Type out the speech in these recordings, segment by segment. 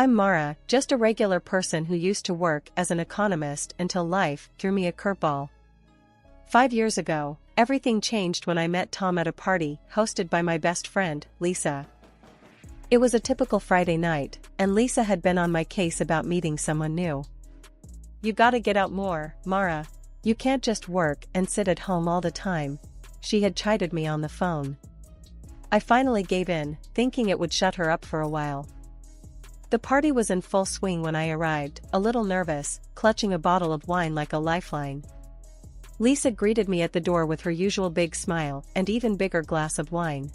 I'm Mara, just a regular person who used to work as an economist until life threw me a curveball. 5 years ago, everything changed when I met Tom at a party hosted by my best friend, Lisa. It was a typical Friday night, and Lisa had been on my case about meeting someone new. "You gotta get out more, Mara. You can't just work and sit at home all the time," she had chided me on the phone. I finally gave in, thinking it would shut her up for a while. The party was in full swing when I arrived, a little nervous, clutching a bottle of wine like a lifeline. Lisa greeted me at the door with her usual big smile and even bigger glass of wine.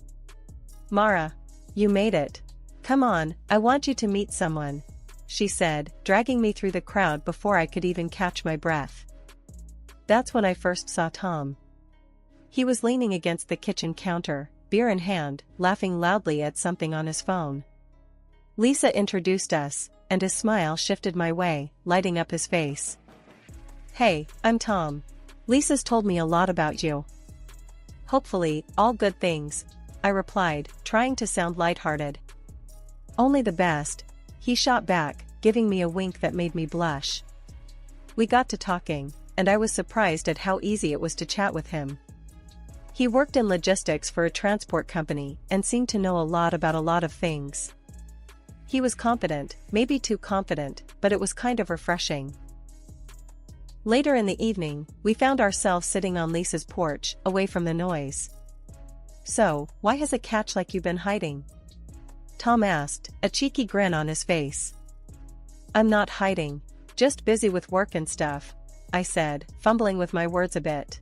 "Mara, you made it. Come on, I want you to meet someone," she said, dragging me through the crowd before I could even catch my breath. That's when I first saw Tom. He was leaning against the kitchen counter, beer in hand, laughing loudly at something on his phone. Lisa introduced us, and his smile shifted my way, lighting up his face. "Hey, I'm Tom. Lisa's told me a lot about you." "Hopefully, all good things," I replied, trying to sound lighthearted. "Only the best," he shot back, giving me a wink that made me blush. We got to talking, and I was surprised at how easy it was to chat with him. He worked in logistics for a transport company and seemed to know a lot about a lot of things. He was confident, maybe too confident, but it was kind of refreshing. Later in the evening, we found ourselves sitting on Lisa's porch, away from the noise. "So, why has a catch like you been hiding?" Tom asked, a cheeky grin on his face. "I'm not hiding, just busy with work and stuff," I said, fumbling with my words a bit.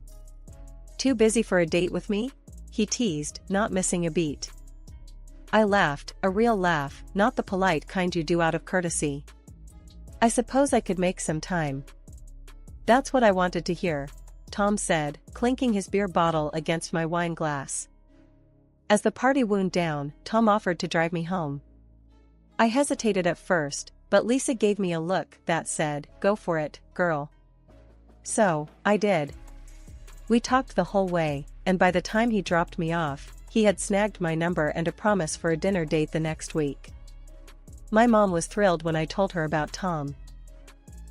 "Too busy for a date with me?" he teased, not missing a beat. I laughed, a real laugh, not the polite kind you do out of courtesy. "I suppose I could make some time." "That's what I wanted to hear," Tom said, clinking his beer bottle against my wine glass. As the party wound down, Tom offered to drive me home. I hesitated at first, but Lisa gave me a look that said, "Go for it, girl." So, I did. We talked the whole way, and by the time he dropped me off, he had snagged my number and a promise for a dinner date the next week. My mom was thrilled when I told her about Tom.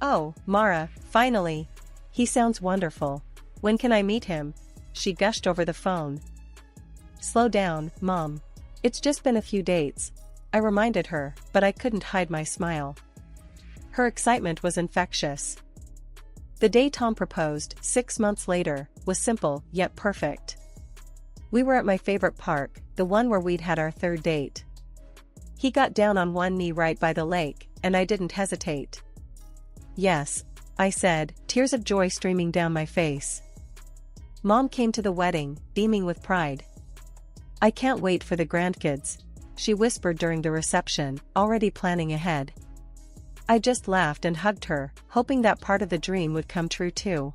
"Oh, Mara, finally. He sounds wonderful. When can I meet him?" she gushed over the phone. "Slow down, Mom. It's just been a few dates," I reminded her, but I couldn't hide my smile. Her excitement was infectious. The day Tom proposed, 6 months later, was simple, yet perfect. We were at my favorite park, the one where we'd had our third date. He got down on one knee right by the lake, and I didn't hesitate. "Yes," I said, tears of joy streaming down my face. Mom came to the wedding, beaming with pride. "I can't wait for the grandkids," she whispered during the reception, already planning ahead. I just laughed and hugged her, hoping that part of the dream would come true too.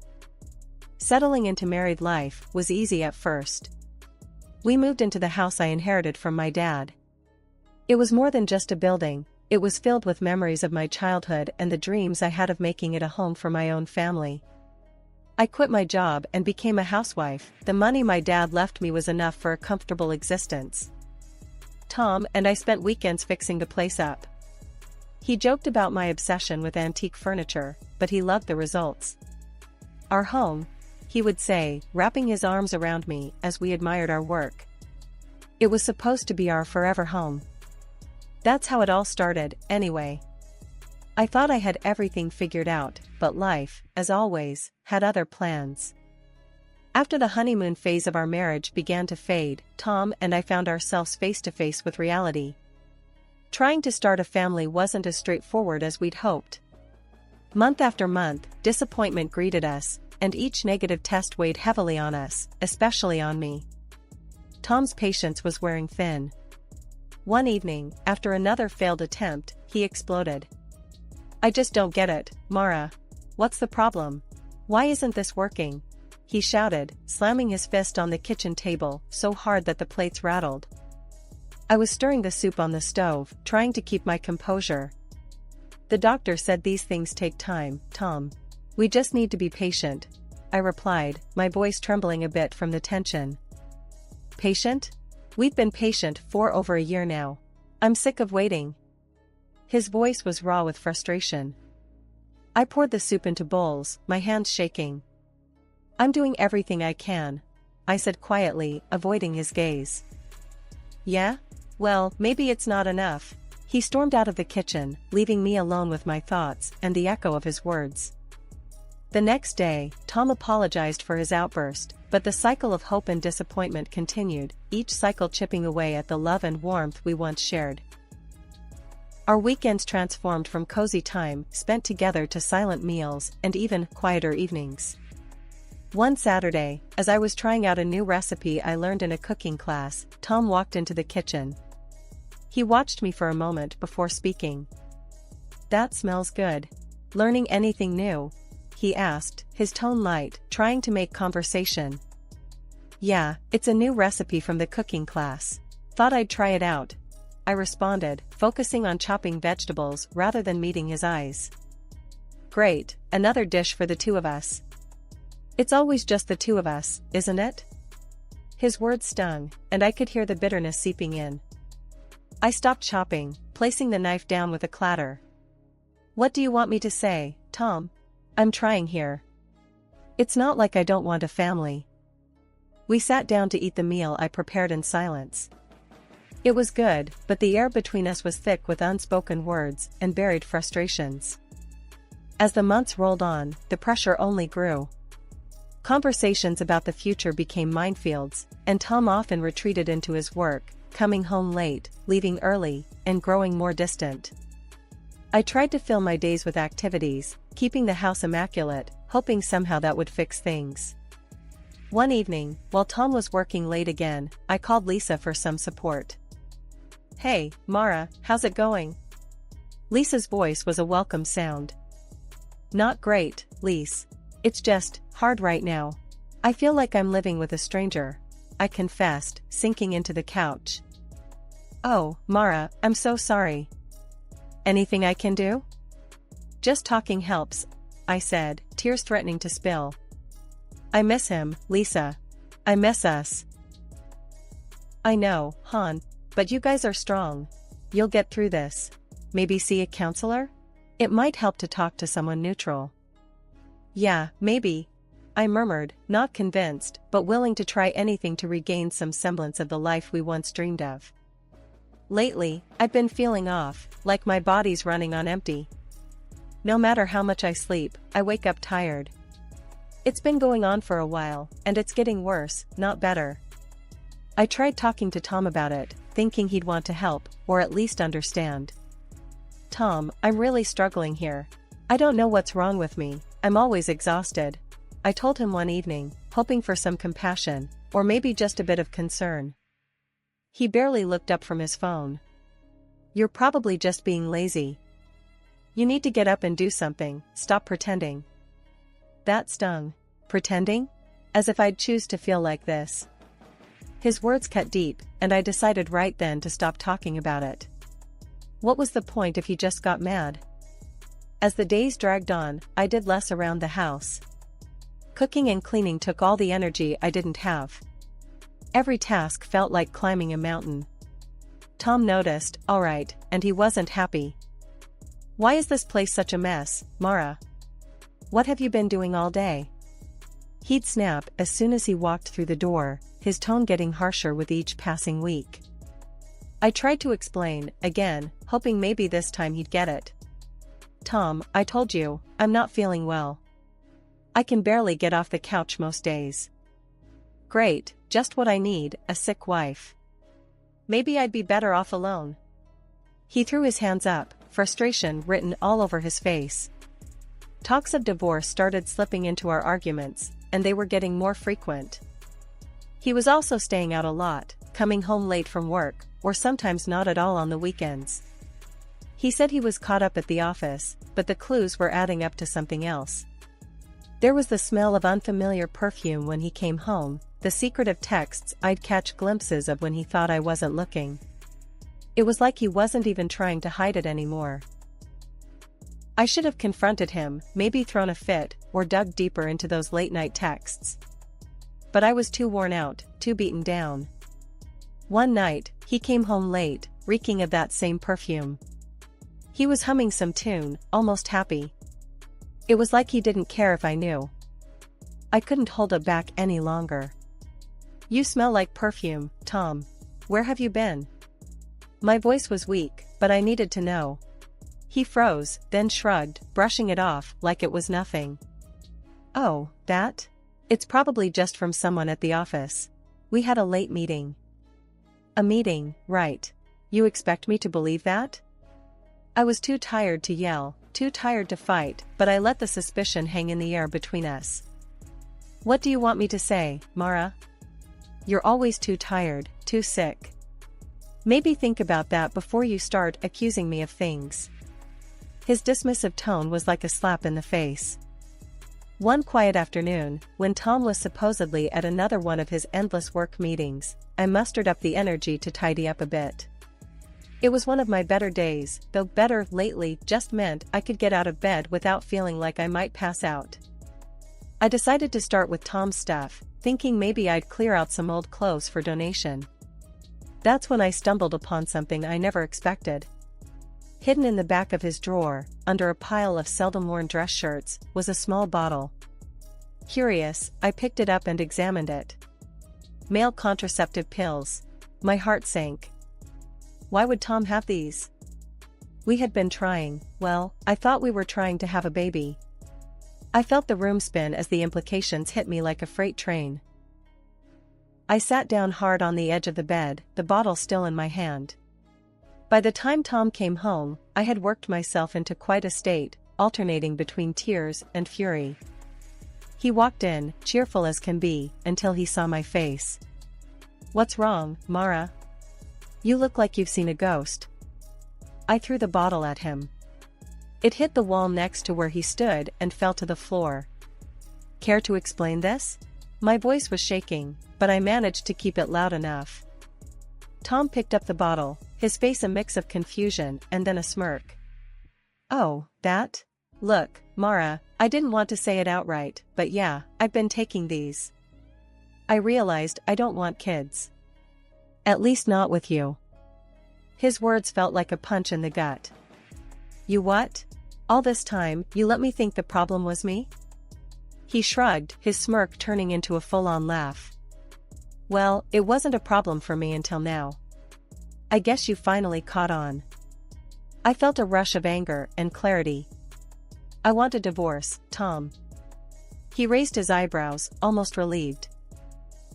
Settling into married life was easy at first. We moved into the house I inherited from my dad. It was more than just a building, it was filled with memories of my childhood and the dreams I had of making it a home for my own family. I quit my job and became a housewife. The money my dad left me was enough for a comfortable existence. Tom and I spent weekends fixing the place up. He joked about my obsession with antique furniture, but he loved the results. "Our home," he would say, wrapping his arms around me as we admired our work. "It was supposed to be our forever home." That's how it all started, anyway. I thought I had everything figured out, but life, as always, had other plans. After the honeymoon phase of our marriage began to fade, Tom and I found ourselves face to face with reality. Trying to start a family wasn't as straightforward as we'd hoped. Month after month, disappointment greeted us, and each negative test weighed heavily on us, especially on me. Tom's patience was wearing thin. One evening, after another failed attempt, he exploded. "I just don't get it, Mara. What's the problem? Why isn't this working?" he shouted, slamming his fist on the kitchen table so hard that the plates rattled. I was stirring the soup on the stove, trying to keep my composure. "The doctor said these things take time, Tom. We just need to be patient," I replied, my voice trembling a bit from the tension. "Patient? We've been patient for over a year now. I'm sick of waiting." His voice was raw with frustration. I poured the soup into bowls, my hands shaking. "I'm doing everything I can," I said quietly, avoiding his gaze. "Yeah? Well, maybe it's not enough." He stormed out of the kitchen, leaving me alone with my thoughts and the echo of his words. The next day, Tom apologized for his outburst, but the cycle of hope and disappointment continued, each cycle chipping away at the love and warmth we once shared. Our weekends transformed from cozy time spent together to silent meals and even quieter evenings. One Saturday, as I was trying out a new recipe I learned in a cooking class, Tom walked into the kitchen. He watched me for a moment before speaking. "That smells good. Learning anything new?" he asked, his tone light, trying to make conversation. "Yeah, it's a new recipe from the cooking class. Thought I'd try it out," I responded, focusing on chopping vegetables rather than meeting his eyes. "Great, another dish for the two of us." "It's always just the two of us, isn't it?" His words stung, and I could hear the bitterness seeping in. I stopped chopping, placing the knife down with a clatter. "What do you want me to say, Tom? I'm trying here. It's not like I don't want a family." We sat down to eat the meal I prepared in silence. It was good, but the air between us was thick with unspoken words and buried frustrations. As the months rolled on, the pressure only grew. Conversations about the future became minefields, and Tom often retreated into his work, coming home late, leaving early, and growing more distant. I tried to fill my days with activities, keeping the house immaculate, hoping somehow that would fix things. One evening, while Tom was working late again, I called Lisa for some support. "Hey, Mara, how's it going?" Lisa's voice was a welcome sound. "Not great, Lise. It's just hard right now. I feel like I'm living with a stranger," I confessed, sinking into the couch. "Oh, Mara, I'm so sorry. Anything I can do?" "Just talking helps," I said, tears threatening to spill. "I miss him, Lisa. I miss us." "I know, hon, but you guys are strong. You'll get through this. Maybe see a counselor? It might help to talk to someone neutral." "Yeah, maybe," I murmured, not convinced, but willing to try anything to regain some semblance of the life we once dreamed of. Lately, I've been feeling off, like my body's running on empty. No matter how much I sleep, I wake up tired. It's been going on for a while, and it's getting worse, not better. I tried talking to Tom about it, thinking he'd want to help, or at least understand. "Tom, I'm really struggling here. I don't know what's wrong with me, I'm always exhausted," I told him one evening, hoping for some compassion, or maybe just a bit of concern. He barely looked up from his phone. "You're probably just being lazy. You need to get up and do something, stop pretending." That stung. Pretending? As if I'd choose to feel like this. His words cut deep, and I decided right then to stop talking about it. What was the point if he just got mad? As the days dragged on, I did less around the house. Cooking and cleaning took all the energy I didn't have. Every task felt like climbing a mountain. Tom noticed, all right, and he wasn't happy. "Why is this place such a mess, Mara? What have you been doing all day?" He'd snap as soon as he walked through the door, his tone getting harsher with each passing week. I tried to explain, again, hoping maybe this time he'd get it. "Tom, I told you, I'm not feeling well. I can barely get off the couch most days." "Great, just what I need, a sick wife. Maybe I'd be better off alone." He threw his hands up, frustration written all over his face. Talks of divorce started slipping into our arguments, and they were getting more frequent. He was also staying out a lot, coming home late from work, or sometimes not at all on the weekends. He said he was caught up at the office, but the clues were adding up to something else. There was the smell of unfamiliar perfume when he came home, the secretive texts I'd catch glimpses of when he thought I wasn't looking. It was like he wasn't even trying to hide it anymore. I should have confronted him, maybe thrown a fit, or dug deeper into those late-night texts. But I was too worn out, too beaten down. One night, he came home late, reeking of that same perfume. He was humming some tune, almost happy. It was like he didn't care if I knew. I couldn't hold it back any longer. "You smell like perfume, Tom. Where have you been?" My voice was weak, but I needed to know. He froze, then shrugged, brushing it off like it was nothing. "Oh, that? It's probably just from someone at the office. We had a late meeting." "A meeting, right. You expect me to believe that?" I was too tired to yell, too tired to fight, but I let the suspicion hang in the air between us. "What do you want me to say, Mara?" "You're always too tired, too sick. Maybe think about that before you start accusing me of things." His dismissive tone was like a slap in the face. One quiet afternoon, when Tom was supposedly at another one of his endless work meetings, I mustered up the energy to tidy up a bit. It was one of my better days, though better lately just meant I could get out of bed without feeling like I might pass out. I decided to start with Tom's stuff, thinking maybe I'd clear out some old clothes for donation. That's when I stumbled upon something I never expected. Hidden in the back of his drawer, under a pile of seldom-worn dress shirts, was a small bottle. Curious, I picked it up and examined it. Male contraceptive pills. My heart sank. Why would Tom have these? We had been trying, well, I thought we were trying to have a baby. I felt the room spin as the implications hit me like a freight train. I sat down hard on the edge of the bed, the bottle still in my hand. By the time Tom came home, I had worked myself into quite a state, alternating between tears and fury. He walked in, cheerful as can be, until he saw my face. "What's wrong, Mara? You look like you've seen a ghost." I threw the bottle at him. It hit the wall next to where he stood and fell to the floor. "Care to explain this?" My voice was shaking, but I managed to keep it loud enough. Tom picked up the bottle, his face a mix of confusion and then a smirk. "Oh, that? Look, Mara, I didn't want to say it outright, but yeah, I've been taking these. I realized I don't want kids. At least not with you." His words felt like a punch in the gut. "You what? All this time, you let me think the problem was me?" He shrugged, his smirk turning into a full-on laugh. "Well, it wasn't a problem for me until now. I guess you finally caught on." I felt a rush of anger and clarity. "I want a divorce, Tom." He raised his eyebrows, almost relieved.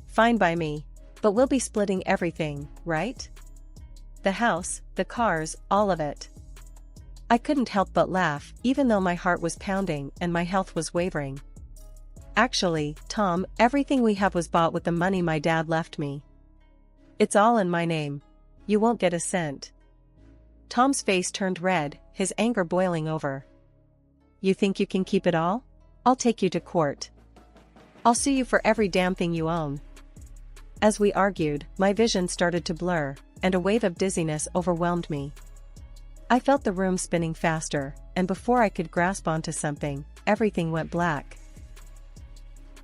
"Fine by me. But we'll be splitting everything, right? The house, the cars, all of it." I couldn't help but laugh, even though my heart was pounding and my health was wavering. "Actually, Tom, everything we have was bought with the money my dad left me. It's all in my name. You won't get a cent." Tom's face turned red, his anger boiling over. "You think you can keep it all? I'll take you to court. I'll sue you for every damn thing you own." As we argued, my vision started to blur, and a wave of dizziness overwhelmed me. I felt the room spinning faster, and before I could grasp onto something, everything went black.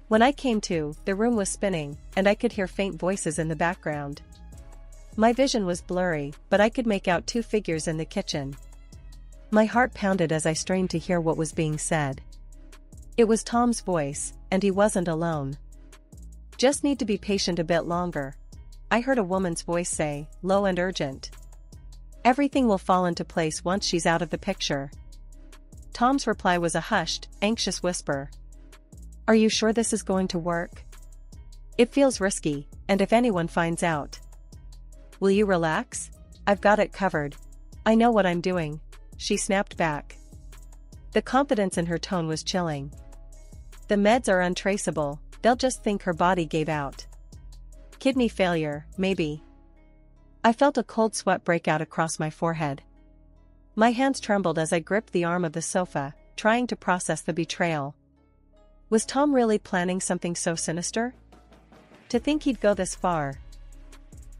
When I came to, the room was spinning, and I could hear faint voices in the background. My vision was blurry, but I could make out two figures in the kitchen. My heart pounded as I strained to hear what was being said. It was Tom's voice, and he wasn't alone. "Just need to be patient a bit longer," I heard a woman's voice say, low and urgent. "Everything will fall into place once she's out of the picture." Tom's reply was a hushed, anxious whisper. "Are you sure this is going to work? It feels risky, and if anyone finds out." "Will you relax? I've got it covered. I know what I'm doing," she snapped back. The confidence in her tone was chilling. "The meds are untraceable, they'll just think her body gave out. Kidney failure, maybe." I felt a cold sweat break out across my forehead. My hands trembled as I gripped the arm of the sofa, trying to process the betrayal. Was Tom really planning something so sinister? To think he'd go this far.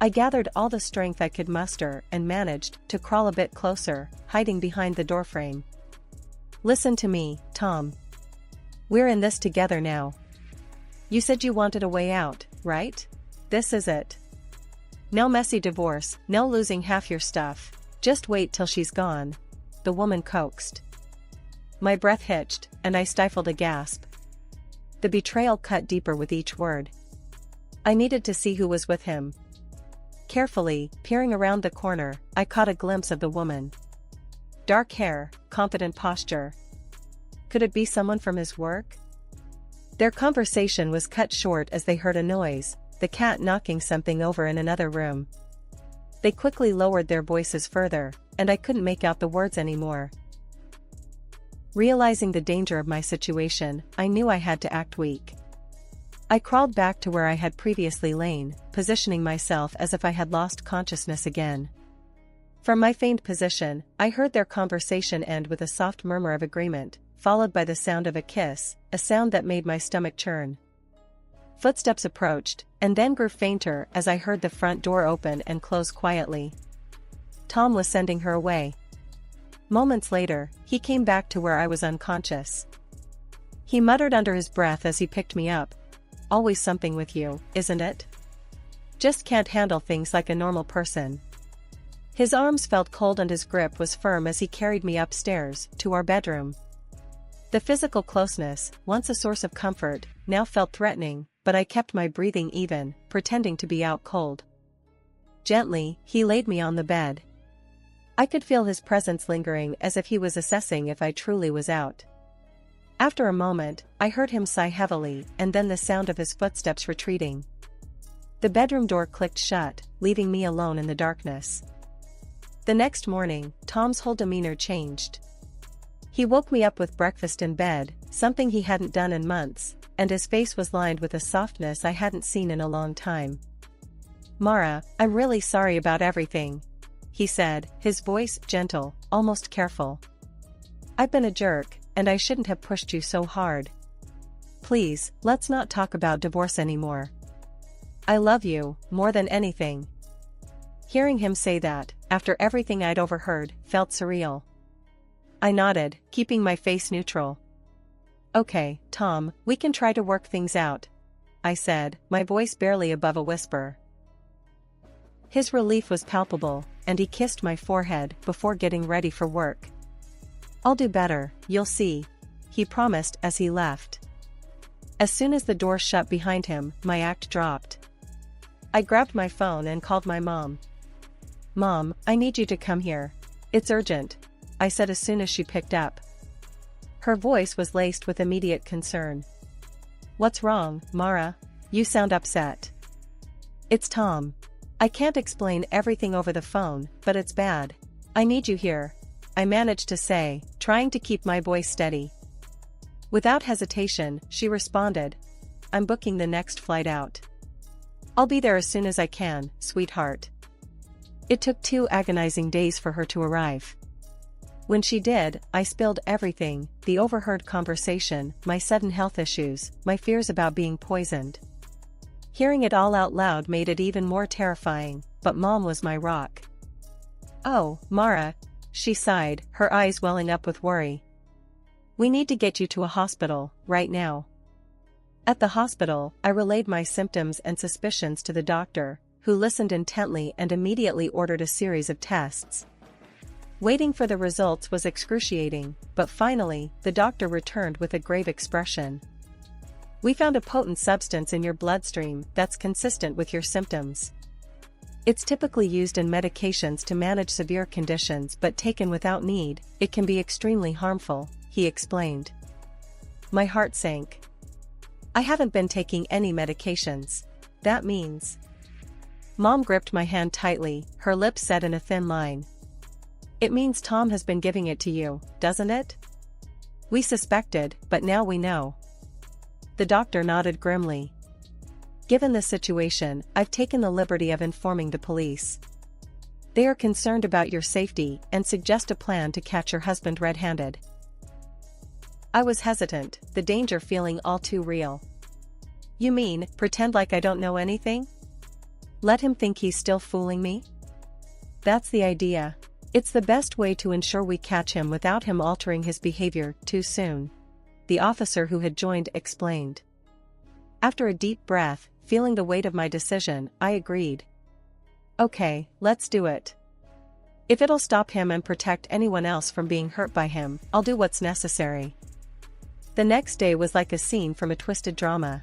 I gathered all the strength I could muster and managed to crawl a bit closer, hiding behind the doorframe. "Listen to me, Tom. We're in this together now. You said you wanted a way out, right? This is it. No messy divorce, no losing half your stuff. Just wait till she's gone. the woman coaxed. My breath hitched, and I stifled a gasp. The betrayal cut deeper with each word. I needed to see who was with him. Carefully, peering around the corner, I caught a glimpse of the woman. Dark hair, confident posture. Could it be someone from his work? Their conversation was cut short as they heard a noise, the cat knocking something over in another room. They quickly lowered their voices further, and I couldn't make out the words anymore. Realizing the danger of my situation, I knew I had to act weak. I crawled back to where I had previously lain, positioning myself as if I had lost consciousness again. From my feigned position, I heard their conversation end with a soft murmur of agreement, followed by the sound of a kiss, a sound that made my stomach churn. Footsteps approached, and then grew fainter as I heard the front door open and close quietly. Tom was sending her away. Moments later, he came back to where I was unconscious. He muttered under his breath as he picked me up. "Always something with you, isn't it? Just can't handle things like a normal person." His arms felt cold and his grip was firm as he carried me upstairs, to our bedroom. The physical closeness, once a source of comfort, now felt threatening, but I kept my breathing even, pretending to be out cold. Gently, he laid me on the bed. I could feel his presence lingering as if he was assessing if I truly was out. After a moment, I heard him sigh heavily and then the sound of his footsteps retreating. The bedroom door clicked shut, leaving me alone in the darkness. The next morning, Tom's whole demeanor changed. He woke me up with breakfast in bed, something he hadn't done in months, and his face was lined with a softness I hadn't seen in a long time. "Mara, I'm really sorry about everything," he said, his voice gentle, almost careful. "I've been a jerk, and I shouldn't have pushed you so hard. Please, let's not talk about divorce anymore. I love you, more than anything." Hearing him say that, after everything I'd overheard, felt surreal. I nodded, keeping my face neutral. "Okay, Tom, we can try to work things out," I said, my voice barely above a whisper. His relief was palpable, and he kissed my forehead before getting ready for work. "I'll do better, you'll see," he promised as he left. As soon as the door shut behind him, my act dropped. I grabbed my phone and called my mom. "Mom, I need you to come here. It's urgent," I said as soon as she picked up. Her voice was laced with immediate concern. "What's wrong, Mara? You sound upset." "It's Tom. I can't explain everything over the phone, but it's bad. I need you here," I managed to say, trying to keep my voice steady. Without hesitation, she responded, "I'm booking the next flight out. I'll be there as soon as I can, sweetheart." It took 2 agonizing days for her to arrive. When she did, I spilled everything: the overheard conversation, my sudden health issues, my fears about being poisoned. Hearing it all out loud made it even more terrifying, but Mom was my rock. "Oh, Mara," she sighed, her eyes welling up with worry. "We need to get you to a hospital, right now." At the hospital, I relayed my symptoms and suspicions to the doctor, who listened intently and immediately ordered a series of tests. Waiting for the results was excruciating, but finally, the doctor returned with a grave expression. "We found a potent substance in your bloodstream that's consistent with your symptoms. It's typically used in medications to manage severe conditions, but taken without need, it can be extremely harmful," he explained. My heart sank. I haven't been taking any medications. That means... Mom gripped my hand tightly, her lips set in a thin line. "It means Tom has been giving it to you, doesn't it? We suspected, but now we know." The doctor nodded grimly. "Given the situation, I've taken the liberty of informing the police. They are concerned about your safety and suggest a plan to catch your husband red-handed." I was hesitant, the danger feeling all too real. "You mean, pretend like I don't know anything? Let him think he's still fooling me?" "That's the idea. It's the best way to ensure we catch him without him altering his behavior too soon," the officer who had joined explained. After a deep breath, feeling the weight of my decision, I agreed. "Okay, let's do it. If it'll stop him and protect anyone else from being hurt by him, I'll do what's necessary." The next day was like a scene from a twisted drama.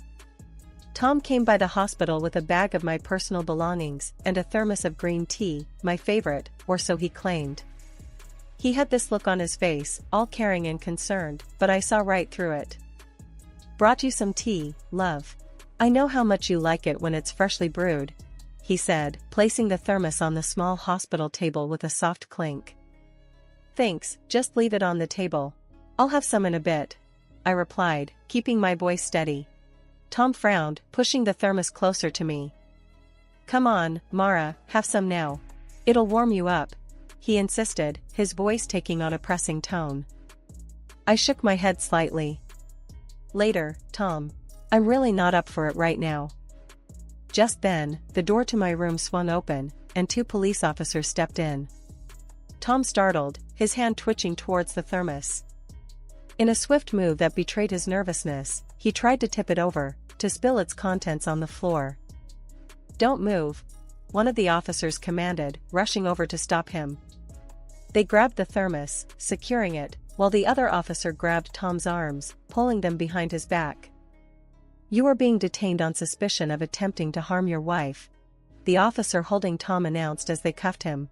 Tom came by the hospital with a bag of my personal belongings and a thermos of green tea, my favorite, or so he claimed. He had this look on his face, all caring and concerned, but I saw right through it. "Brought you some tea, love. I know how much you like it when it's freshly brewed," he said, placing the thermos on the small hospital table with a soft clink. "Thanks, just leave it on the table. I'll have some in a bit," I replied, keeping my voice steady. Tom frowned, pushing the thermos closer to me. "Come on, Mara, have some now. It'll warm you up," he insisted, his voice taking on a pressing tone. I shook my head slightly. "Later, Tom. I'm really not up for it right now." Just then, the door to my room swung open, and 2 police officers stepped in. Tom startled, his hand twitching towards the thermos. In a swift move that betrayed his nervousness, he tried to tip it over, to spill its contents on the floor. "Don't move," one of the officers commanded, rushing over to stop him. They grabbed the thermos, securing it, while the other officer grabbed Tom's arms, pulling them behind his back. "You are being detained on suspicion of attempting to harm your wife," the officer holding Tom announced as they cuffed him.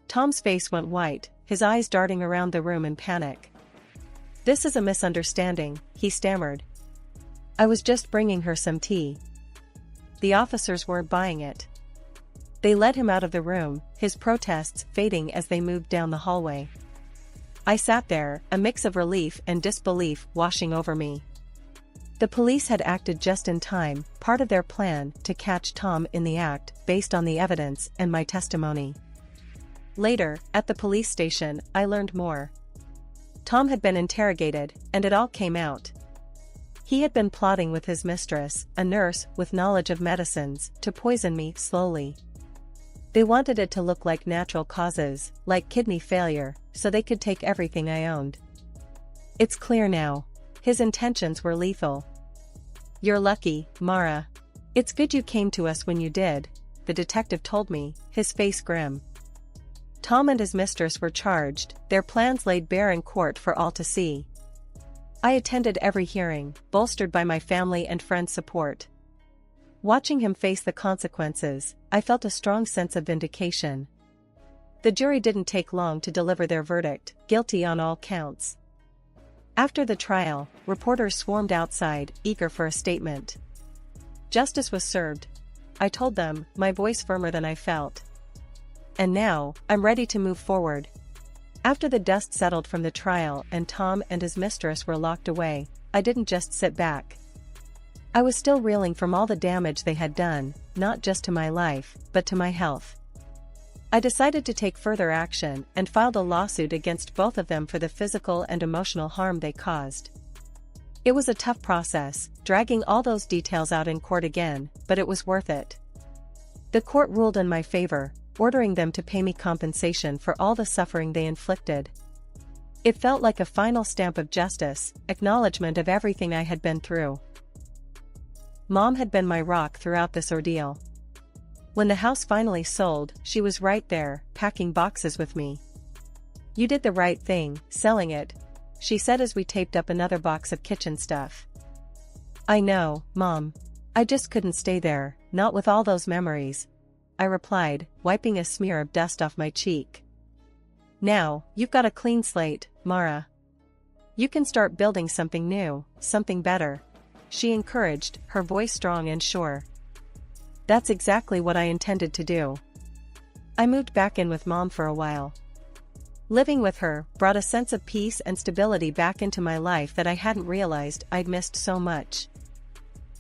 Tom's face went white, his eyes darting around the room in panic. "This is a misunderstanding," he stammered. "I was just bringing her some tea." The officers weren't buying it. They led him out of the room, his protests fading as they moved down the hallway. I sat there, a mix of relief and disbelief washing over me. The police had acted just in time, part of their plan to catch Tom in the act, based on the evidence and my testimony. Later, at the police station, I learned more. Tom had been interrogated, and it all came out. He had been plotting with his mistress, a nurse with knowledge of medicines, to poison me slowly. They wanted it to look like natural causes, like kidney failure, so they could take everything I owned. It's clear now. His intentions were lethal. "You're lucky, Mara. It's good you came to us when you did," the detective told me, his face grim. Tom and his mistress were charged, their plans laid bare in court for all to see. I attended every hearing, bolstered by my family and friends' support. Watching him face the consequences, I felt a strong sense of vindication. The jury didn't take long to deliver their verdict, guilty on all counts. After the trial, reporters swarmed outside, eager for a statement. Justice was served, I told them, my voice firmer than I felt. And now, I'm ready to move forward. After the dust settled from the trial and Tom and his mistress were locked away, I didn't just sit back. I was still reeling from all the damage they had done, not just to my life, but to my health. I decided to take further action and filed a lawsuit against both of them for the physical and emotional harm they caused. It was a tough process, dragging all those details out in court again, but it was worth it. The court ruled in my favor, ordering them to pay me compensation for all the suffering they inflicted. It felt like a final stamp of justice, acknowledgement of everything I had been through. Mom had been my rock throughout this ordeal. When the house finally sold, she was right there, packing boxes with me. "You did the right thing, selling it," she said as we taped up another box of kitchen stuff. "I know, Mom. I just couldn't stay there, not with all those memories," I replied, wiping a smear of dust off my cheek. "Now, you've got a clean slate, Mara. You can start building something new, something better," she encouraged, her voice strong and sure. That's exactly what I intended to do. I moved back in with Mom for a while. Living with her brought a sense of peace and stability back into my life that I hadn't realized I'd missed so much.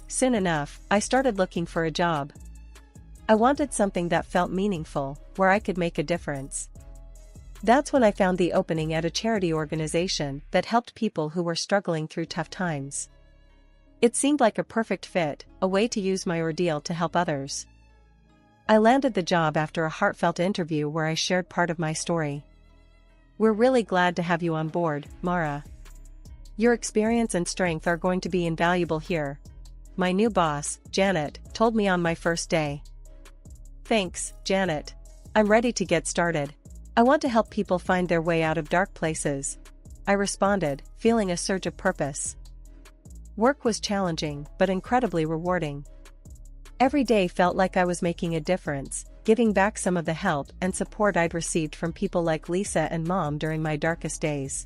Soon enough, I started looking for a job. I wanted something that felt meaningful, where I could make a difference. That's when I found the opening at a charity organization that helped people who were struggling through tough times. It seemed like a perfect fit, a way to use my ordeal to help others. I landed the job after a heartfelt interview where I shared part of my story. "We're really glad to have you on board, Mara. Your experience and strength are going to be invaluable here," my new boss, Janet, told me on my first day. "Thanks, Janet. I'm ready to get started. I want to help people find their way out of dark places. I responded, feeling a surge of purpose. Work was challenging, but incredibly rewarding. Every day felt like I was making a difference, giving back some of the help and support I'd received from people like Lisa and Mom during my darkest days.